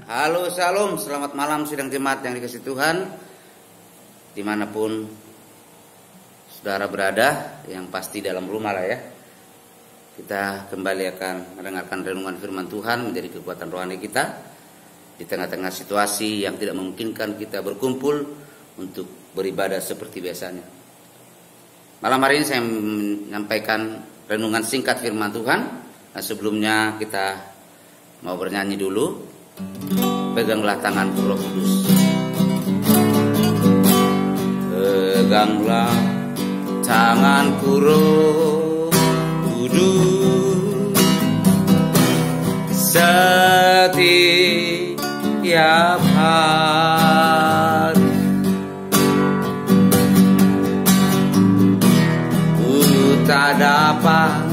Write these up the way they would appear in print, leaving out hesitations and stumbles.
Halo, Shalom, selamat malam sidang jemaat yang dikasihi Tuhan, dimanapun saudara berada, yang pasti dalam rumah lah ya. Kita kembali akan mendengarkan renungan firman Tuhan menjadi kekuatan rohani kita di tengah-tengah situasi yang tidak memungkinkan kita berkumpul untuk beribadah seperti biasanya. Malam hari ini saya menyampaikan renungan singkat firman Tuhan. Nah, sebelumnya kita mau bernyanyi dulu. Peganglah tanganku Roh Kudus. Peganglah tanganku Roh Kudus, setiap hari ku tak dapat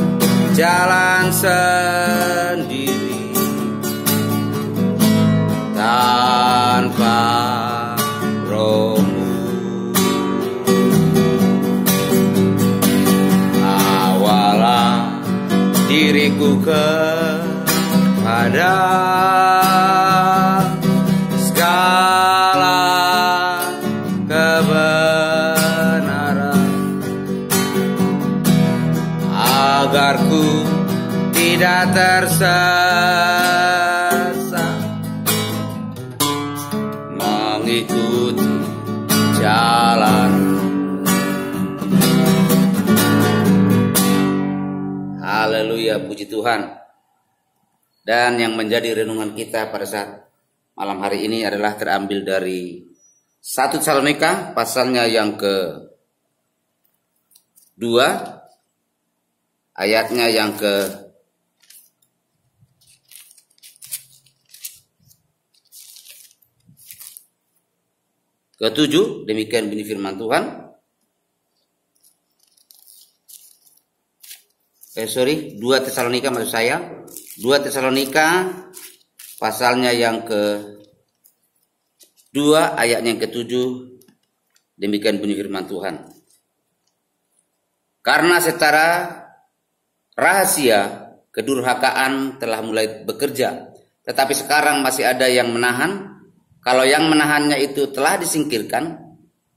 jalan sendiri tanpa Roh-Mu. Awalah diriku kepada segala kebenaran, agar ku tidak tersesat mengikuti jalan. Haleluya, puji Tuhan. Dan yang menjadi renungan kita pada saat malam hari ini adalah terambil dari 1 Tesalonika pasalnya yang ke-2, ayatnya yang ke-7. Demikian bunyi firman Tuhan. 2 Tesalonika maksud saya. 2 Tesalonika pasalnya yang ke-2 ayatnya yang ke-7. Demikian bunyi firman Tuhan. Karena secara rahasia kedurhakaan telah mulai bekerja, tetapi sekarang masih ada yang menahan. Kalau yang menahannya itu telah disingkirkan,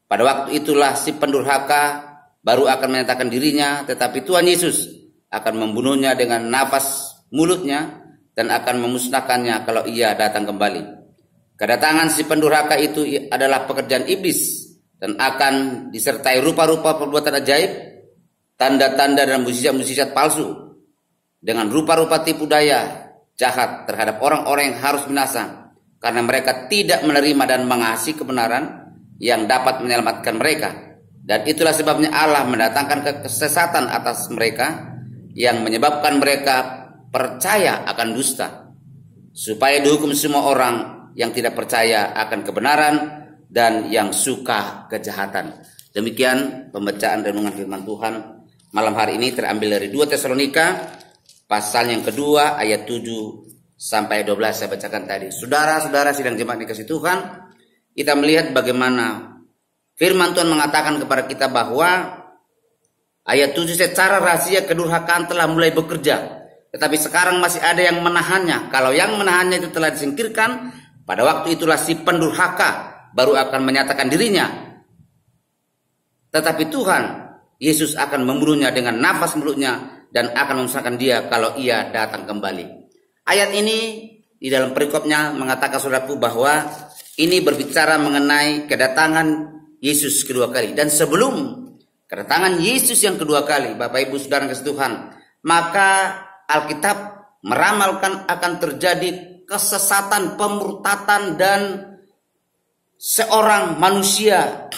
pada waktu itulah si pendurhaka baru akan menyatakan dirinya, tetapi Tuhan Yesus akan membunuhnya dengan nafas mulutnya dan akan memusnahkannya kalau ia datang kembali. Kedatangan si pendurhaka itu adalah pekerjaan iblis dan akan disertai rupa-rupa perbuatan ajaib, tanda-tanda dan mukjizat-mukjizat palsu, dengan rupa-rupa tipu daya jahat terhadap orang-orang yang harus binasa, karena mereka tidak menerima dan mengasihi kebenaran yang dapat menyelamatkan mereka. Dan itulah sebabnya Allah mendatangkan kesesatan atas mereka, yang menyebabkan mereka percaya akan dusta, supaya dihukum semua orang yang tidak percaya akan kebenaran dan yang suka kejahatan. Demikian pembacaan renungan firman Tuhan malam hari ini, terambil dari 2 Tesalonika pasal yang kedua ayat 7 sampai 12 saya bacakan tadi. Saudara-saudara sidang jemaat dikasihi Tuhan, kita melihat bagaimana firman Tuhan mengatakan kepada kita bahwa ayat 7, secara rahasia kedurhakaan telah mulai bekerja, tetapi sekarang masih ada yang menahannya. Kalau yang menahannya itu telah disingkirkan, pada waktu itulah si pendurhaka baru akan menyatakan dirinya, tetapi Tuhan Yesus akan membunuhnya dengan nafas mulutnya dan akan memusnahkan dia kalau ia datang kembali. Ayat ini di dalam perikopnya mengatakan saudaraku bahwa ini berbicara mengenai kedatangan Yesus kedua kali. Dan sebelum kedatangan Yesus yang kedua kali, Bapak Ibu Saudara kasih Tuhan, maka Alkitab meramalkan akan terjadi kesesatan, pemurtatan, dan seorang manusia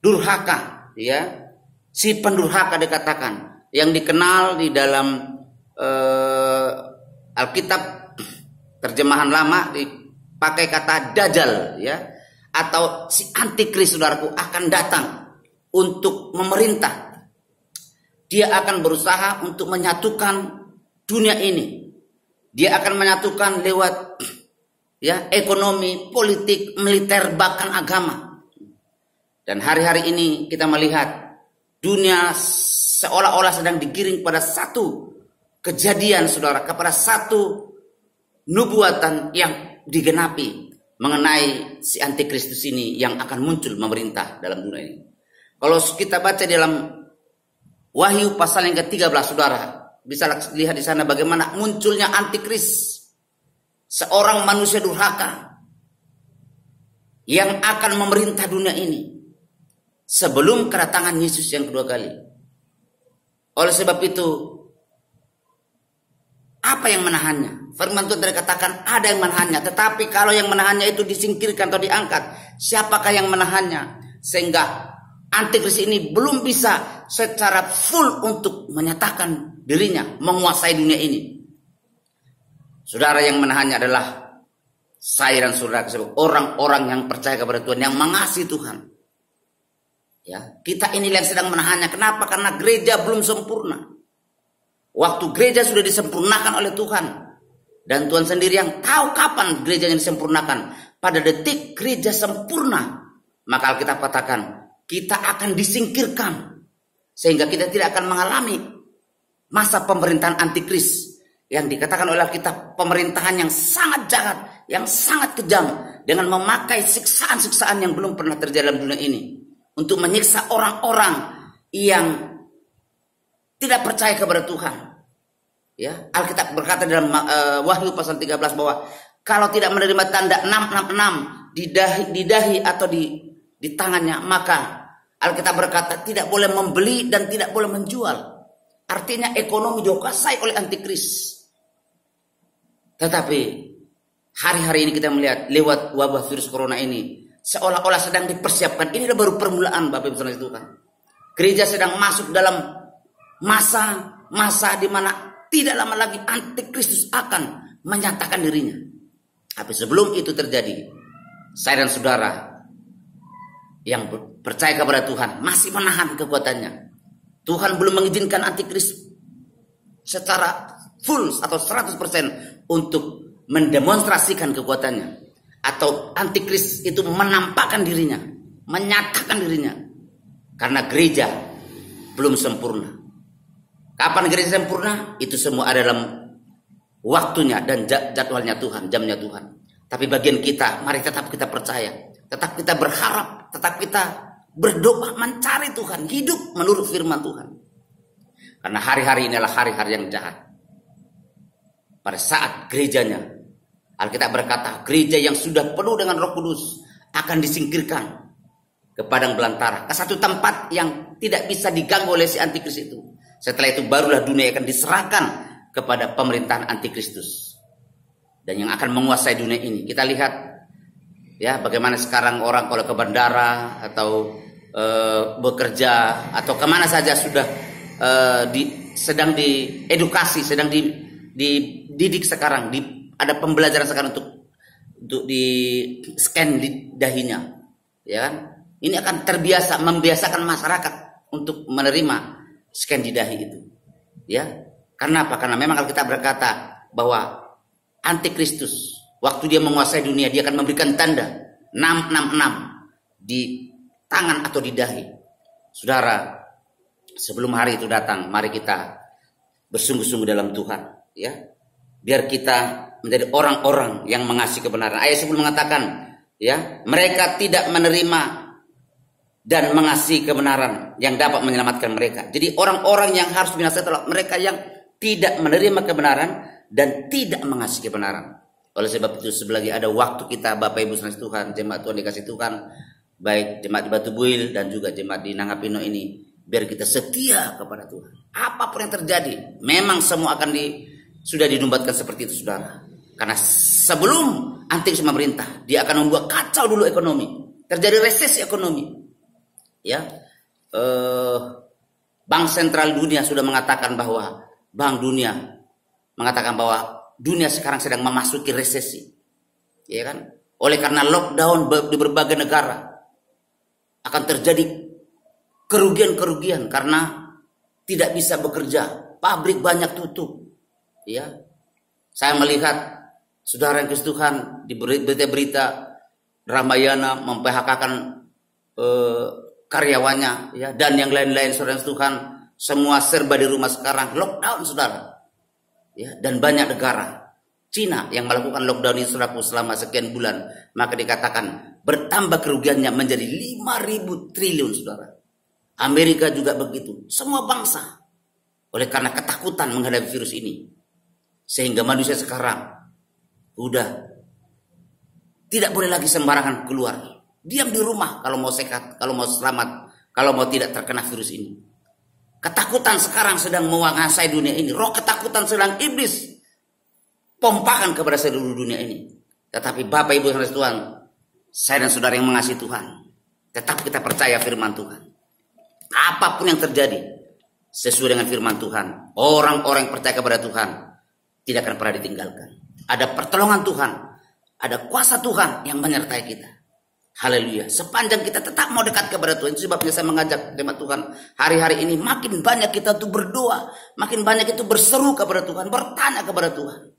durhaka, ya, si pendurhaka dikatakan, yang dikenal di dalam Alkitab terjemahan lama dipakai kata Dajjal, ya, atau si antikris, saudaraku, akan datang untuk memerintah. Dia akan berusaha untuk menyatukan dunia ini. Dia akan menyatukan lewat ya ekonomi, politik, militer, bahkan agama. Dan hari-hari ini kita melihat dunia seolah-olah sedang digiring pada satu kejadian, saudara, kepada satu nubuatan yang digenapi mengenai si antikristus ini yang akan muncul memerintah dalam dunia ini. Kalau kita baca dalam Wahyu pasal yang ke-13, saudara, bisa lihat di sana bagaimana munculnya antikris, seorang manusia durhaka yang akan memerintah dunia ini sebelum kedatangan Yesus yang kedua kali. Oleh sebab itu, apa yang menahannya? Firman Tuhan tadi katakan ada yang menahannya. Tetapi kalau yang menahannya itu disingkirkan atau diangkat, siapakah yang menahannya? Sehingga antikris ini belum bisa secara full untuk menyatakan dirinya menguasai dunia ini. Saudara, yang menahannya adalah saya dan saudara, orang-orang yang percaya kepada Tuhan, yang mengasihi Tuhan. Ya, kita inilah yang sedang menahannya. Kenapa? Karena gereja belum sempurna. Waktu gereja sudah disempurnakan oleh Tuhan, dan Tuhan sendiri yang tahu kapan gerejanya disempurnakan. Pada detik gereja sempurna, maka Alkitab katakan kita akan disingkirkan, sehingga kita tidak akan mengalami masa pemerintahan antikris yang dikatakan oleh Alkitab, pemerintahan yang sangat jahat, yang sangat kejam, dengan memakai siksaan-siksaan yang belum pernah terjadi dalam dunia ini untuk menyiksa orang-orang yang tidak percaya kepada Tuhan. Ya, Alkitab berkata dalam Wahyu pasal 13 bahwa kalau tidak menerima tanda 666 di dahi atau di tangannya, maka Alkitab berkata tidak boleh membeli dan tidak boleh menjual. Artinya ekonomi dikuasai oleh antikris. Tetapi hari-hari ini kita melihat lewat wabah virus corona ini, seolah-olah sedang dipersiapkan. Ini baru permulaan, Bapak Ibu Saudara Tuhan. Gereja sedang masuk dalam masa di mana tidak lama lagi antikristus akan menyatakan dirinya. Tapi sebelum itu terjadi, saya dan saudara yang percaya kepada Tuhan masih menahan kekuatannya. Tuhan belum mengizinkan antikris secara full atau 100% untuk mendemonstrasikan kekuatannya, atau antikris itu menampakkan dirinya, menyatakan dirinya, karena gereja belum sempurna. Kapan gereja sempurna? Itu semua ada dalam waktunya dan jadwalnya Tuhan, jamnya Tuhan. Tapi bagian kita, mari tetap kita percaya, tetap kita berharap, tetap kita berdoa mencari Tuhan, hidup menurut firman Tuhan. Karena hari-hari ini adalah hari-hari yang jahat. Pada saat gerejanya, Alkitab berkata, gereja yang sudah penuh dengan Roh Kudus akan disingkirkan ke padang belantara, ke satu tempat yang tidak bisa diganggu oleh si antikris itu. Setelah itu barulah dunia akan diserahkan kepada pemerintahan antikristus, dan yang akan menguasai dunia ini. Kita lihat ya bagaimana sekarang orang kalau ke bandara atau bekerja atau kemana saja sudah sedang diedukasi, sedang dididik sekarang, ada pembelajaran sekarang untuk di scan di dahinya, ya kan? Ini akan membiasakan masyarakat untuk menerima scan di dahi itu, ya. Karena apa? Karena memang kalau kita berkata bahwa antikristus waktu dia menguasai dunia, dia akan memberikan tanda 666 di tangan atau di dahi. Saudara, sebelum hari itu datang, mari kita bersungguh-sungguh dalam Tuhan, ya. Biar kita menjadi orang-orang yang mengasihi kebenaran. Ayat sebelum mengatakan, ya, mereka tidak menerima dan mengasihi kebenaran yang dapat menyelamatkan mereka. Jadi orang-orang yang harus binasa adalah mereka yang tidak menerima kebenaran dan tidak mengasihi kebenaran. Oleh sebab itu, sebelagi ada waktu kita, Bapak Ibu saudara Tuhan, jemaat Tuhan dikasih Tuhan, baik jemaat di Batu Buil dan juga jemaat di Nangapino ini, biar kita setia kepada Tuhan. Apapun yang terjadi, memang semua akan sudah dinumbatkan seperti itu, saudara. Karena sebelum antikristus memerintah, dia akan membuat kacau dulu ekonomi, terjadi resesi ekonomi. Ya, Bank Sentral Dunia sudah mengatakan bahwa dunia sekarang sedang memasuki resesi, ya kan? Oleh karena lockdown di berbagai negara akan terjadi kerugian karena tidak bisa bekerja, pabrik banyak tutup, ya. Saya melihat saudara yang Tuhan di berita-berita Ramayana memphk-kan karyawannya, ya, dan yang lain-lain, saudara Tuhan, semua serba di rumah sekarang, lockdown, saudara, ya, dan banyak negara. Cina yang melakukan lockdown ini saudaraku selama sekian bulan, maka dikatakan bertambah kerugiannya menjadi 5.000 triliun saudara. Amerika juga begitu, semua bangsa. Oleh karena ketakutan menghadapi virus ini, sehingga manusia sekarang udah tidak boleh lagi sembarangan keluar. Diam di rumah kalau mau sehat, kalau mau selamat, kalau mau tidak terkena virus ini. Ketakutan sekarang sedang menguasai dunia ini. Roh ketakutan sedang iblis pompakan kepada seluruh dunia ini. Tetapi Bapak Ibu dan Tuhan, saya dan saudara yang mengasihi Tuhan, tetap kita percaya firman Tuhan. Apapun yang terjadi, sesuai dengan firman Tuhan, orang-orang yang percaya kepada Tuhan tidak akan pernah ditinggalkan. Ada pertolongan Tuhan, ada kuasa Tuhan yang menyertai kita. Haleluya. Sepanjang kita tetap mau dekat kepada Tuhan. Itu sebabnya saya mengajak jemaat Tuhan hari-hari ini, makin banyak kita tuh berdoa, makin banyak itu berseru kepada Tuhan, bertanya kepada Tuhan,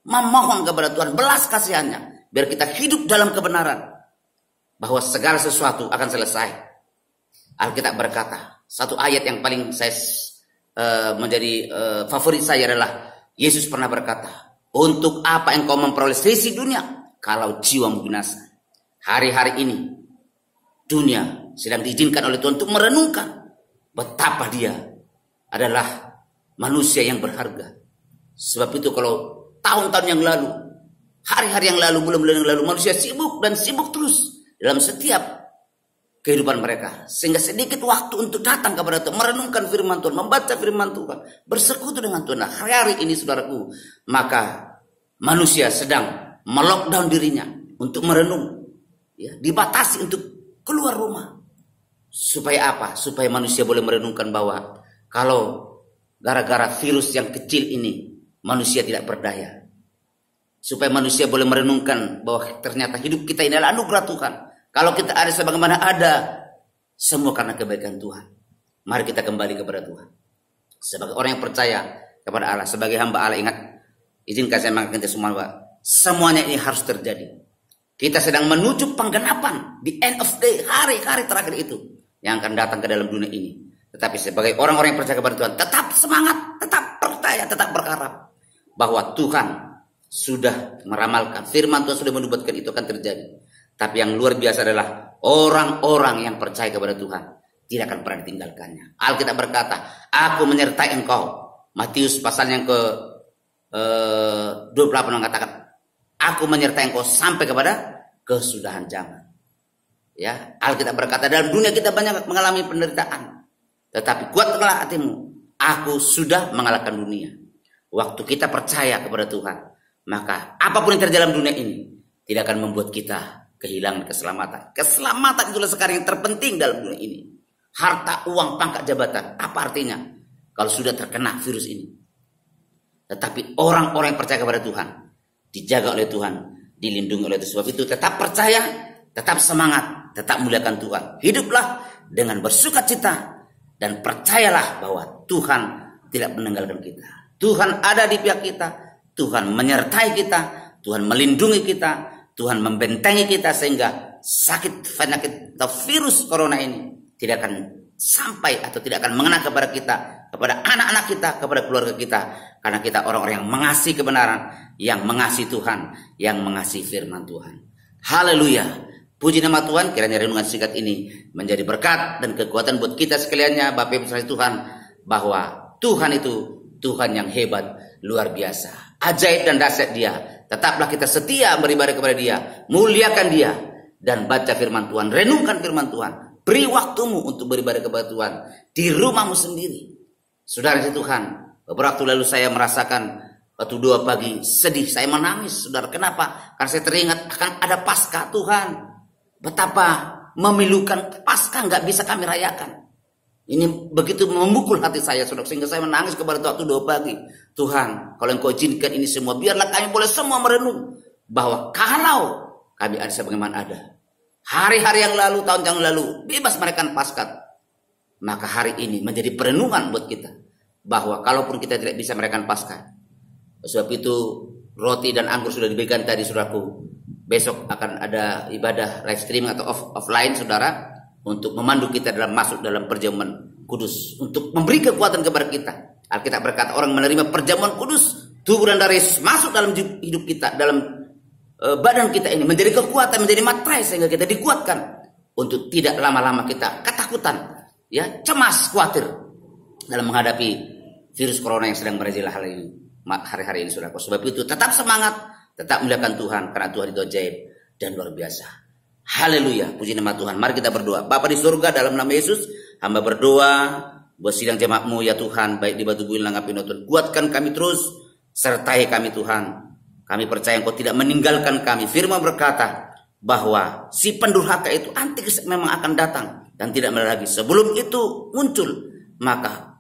memohon kepada Tuhan belas kasihannya, biar kita hidup dalam kebenaran bahwa segala sesuatu akan selesai. Alkitab berkata, satu ayat yang paling saya menjadi favorit saya adalah Yesus pernah berkata, untuk apa engkau memperoleh seisi dunia kalau jiwamu binasa. Hari-hari ini dunia sedang diizinkan oleh Tuhan untuk merenungkan betapa dia adalah manusia yang berharga. Sebab itu kalau tahun-tahun yang lalu, hari-hari yang lalu, bulan-bulan yang lalu, manusia sibuk dan sibuk terus dalam setiap kehidupan mereka. Sehingga sedikit waktu untuk datang kepada Tuhan, merenungkan firman Tuhan, membaca firman Tuhan, bersekutu dengan Tuhan. Nah, hari-hari ini saudaraku, maka manusia sedang melockdown dirinya untuk merenung. Ya, dibatasi untuk keluar rumah. Supaya apa? Supaya manusia boleh merenungkan bahwa kalau gara-gara virus yang kecil ini manusia tidak berdaya. Supaya manusia boleh merenungkan bahwa ternyata hidup kita ini adalah anugerah Tuhan. Kalau kita ada sebagaimana ada, semua karena kebaikan Tuhan. Mari kita kembali kepada Tuhan. Sebagai orang yang percaya kepada Allah, sebagai hamba Allah, ingat, izinkan saya mengatakan semua, Pak, semuanya ini harus terjadi. Kita sedang menuju penggenapan di end of day, hari-hari terakhir itu yang akan datang ke dalam dunia ini. Tetapi sebagai orang-orang yang percaya kepada Tuhan, tetap semangat, tetap percaya, tetap berharap bahwa Tuhan sudah meramalkan, firman Tuhan sudah menubuatkan itu akan terjadi. Tapi yang luar biasa adalah orang-orang yang percaya kepada Tuhan tidak akan pernah ditinggalkannya. Alkitab berkata, aku menyertai engkau. Matius pasal yang ke 28 mengatakan, aku menyertai engkau sampai kepada kesudahan zaman. Ya, Alkitab berkata, dalam dunia kita banyak mengalami penderitaan, tetapi kuatkanlah hatimu. Aku sudah mengalahkan dunia. Waktu kita percaya kepada Tuhan, maka apapun yang terjadi dalam dunia ini tidak akan membuat kita kehilangan keselamatan. Keselamatan itulah sekarang yang terpenting dalam dunia ini. Harta, uang, pangkat, jabatan, apa artinya kalau sudah terkena virus ini? Tetapi orang-orang yang percaya kepada Tuhan dijaga oleh Tuhan, dilindungi oleh Tuhan. Sebab itu tetap percaya, tetap semangat, tetap muliakan Tuhan. Hiduplah dengan bersukacita dan percayalah bahwa Tuhan tidak meninggalkan kita. Tuhan ada di pihak kita, Tuhan menyertai kita, Tuhan melindungi kita, Tuhan membentengi kita sehingga sakit penyakit atau virus corona ini tidak akan sampai atau tidak akan mengena kepada kita, kepada anak-anak kita, kepada keluarga kita. Karena kita orang-orang yang mengasihi kebenaran, yang mengasihi Tuhan, yang mengasihi firman Tuhan. Haleluya. Puji nama Tuhan, kiranya renungan singkat ini menjadi berkat dan kekuatan buat kita sekaliannya, Bapak Ibu saudara Tuhan, bahwa Tuhan itu Tuhan yang hebat, luar biasa, ajaib dan dahsyat Dia. Tetaplah kita setia beribadah kepada Dia, muliakan Dia, dan baca firman Tuhan, renungkan firman Tuhan. Beri waktumu untuk beribadah kepada Tuhan di rumahmu sendiri. Saudara Tuhan, beberapa waktu lalu saya merasakan waktu 2 pagi sedih, saya menangis. Saudara, kenapa? Karena saya teringat akan ada Paskah Tuhan. Betapa memilukan Paskah nggak bisa kami rayakan. Ini begitu memukul hati saya, saudara, sehingga saya menangis kepada waktu 2 pagi. Tuhan, kalau Engkau izinkan ini semua, biarlah kami boleh semua merenung bahwa kalau kami ada sebagaimana ada hari-hari yang lalu, tahun yang lalu, bebas merayakan Paskah, maka hari ini menjadi perenungan buat kita bahwa kalaupun kita tidak bisa merayakan Paskah, sebab itu roti dan anggur sudah diberikan tadi, saudaraku. Besok akan ada ibadah live streaming atau offline, saudara, untuk memandu kita dalam masuk dalam perjamuan kudus, untuk memberi kekuatan kepada kita. Alkitab berkata, orang menerima perjamuan kudus tubuh dan darah Yesus masuk dalam hidup kita, dalam badan kita ini menjadi kekuatan, menjadi materai sehingga kita dikuatkan untuk tidak lama-lama kita ketakutan, ya, cemas, khawatir dalam menghadapi virus corona yang sedang merajalela hari-hari ini, saudara. Sebab itu tetap semangat, tetap muliakan Tuhan karena Tuhan itu ajaib dan luar biasa. Haleluya, puji nama Tuhan. Mari kita berdoa. Bapa di surga, dalam nama Yesus hamba berdoa buat sidang jemaat-Mu ya Tuhan, baik di Batu Buin, Langga Pinotun. Kuatkan kami terus, sertai kami Tuhan. Kami percaya Engkau tidak meninggalkan kami. Firman berkata bahwa si pendurhaka itu antikristus memang akan datang dan tidak lagi. Sebelum itu muncul, maka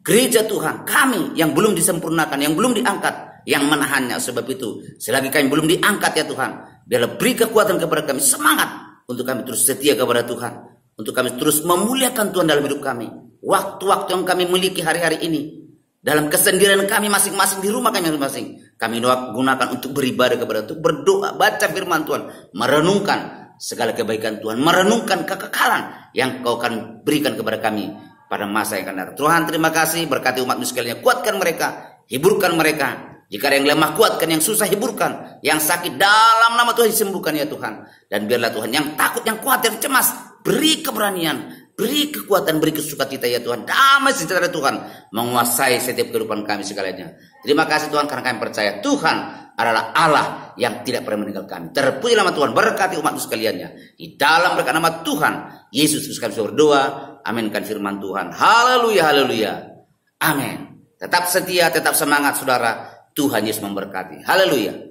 gereja Tuhan, kami yang belum disempurnakan, yang belum diangkat, yang menahannya. Sebab itu, selagi kami belum diangkat ya Tuhan, biarlah beri kekuatan kepada kami, semangat untuk kami terus setia kepada Tuhan, untuk kami terus memuliakan Tuhan dalam hidup kami. Waktu-waktu yang kami miliki hari-hari ini, dalam kesendirian kami masing-masing di rumah kami masing-masing, kami gunakan untuk beribadah kepada Tuhan, berdoa, baca firman Tuhan, merenungkan segala kebaikan Tuhan, merenungkan kekekalan yang Kau akan berikan kepada kami pada masa yang akan datang. Tuhan, terima kasih, berkati umat-Mu sekalian, kuatkan mereka, hiburkan mereka. Jika ada yang lemah, kuatkan, yang susah hiburkan, yang sakit dalam nama Tuhan disembuhkan ya Tuhan. Dan biarlah Tuhan yang takut, yang khawatir, cemas, beri keberanian, beri kekuatan, beri kesukacita ya Tuhan. Damai sejahtera Tuhan menguasai setiap kehidupan kami segalanya. Terima kasih Tuhan karena kami percaya Tuhan adalah Allah yang tidak pernah meninggal kami. Terpuji nama Tuhan, berkati umat sekaliannya. Di dalam berkat nama Tuhan Yesus Kristus kami berdoa. Aminkan firman Tuhan. Haleluya, haleluya. Amin. Tetap setia, tetap semangat saudara. Tuhan Yesus memberkati. Haleluya.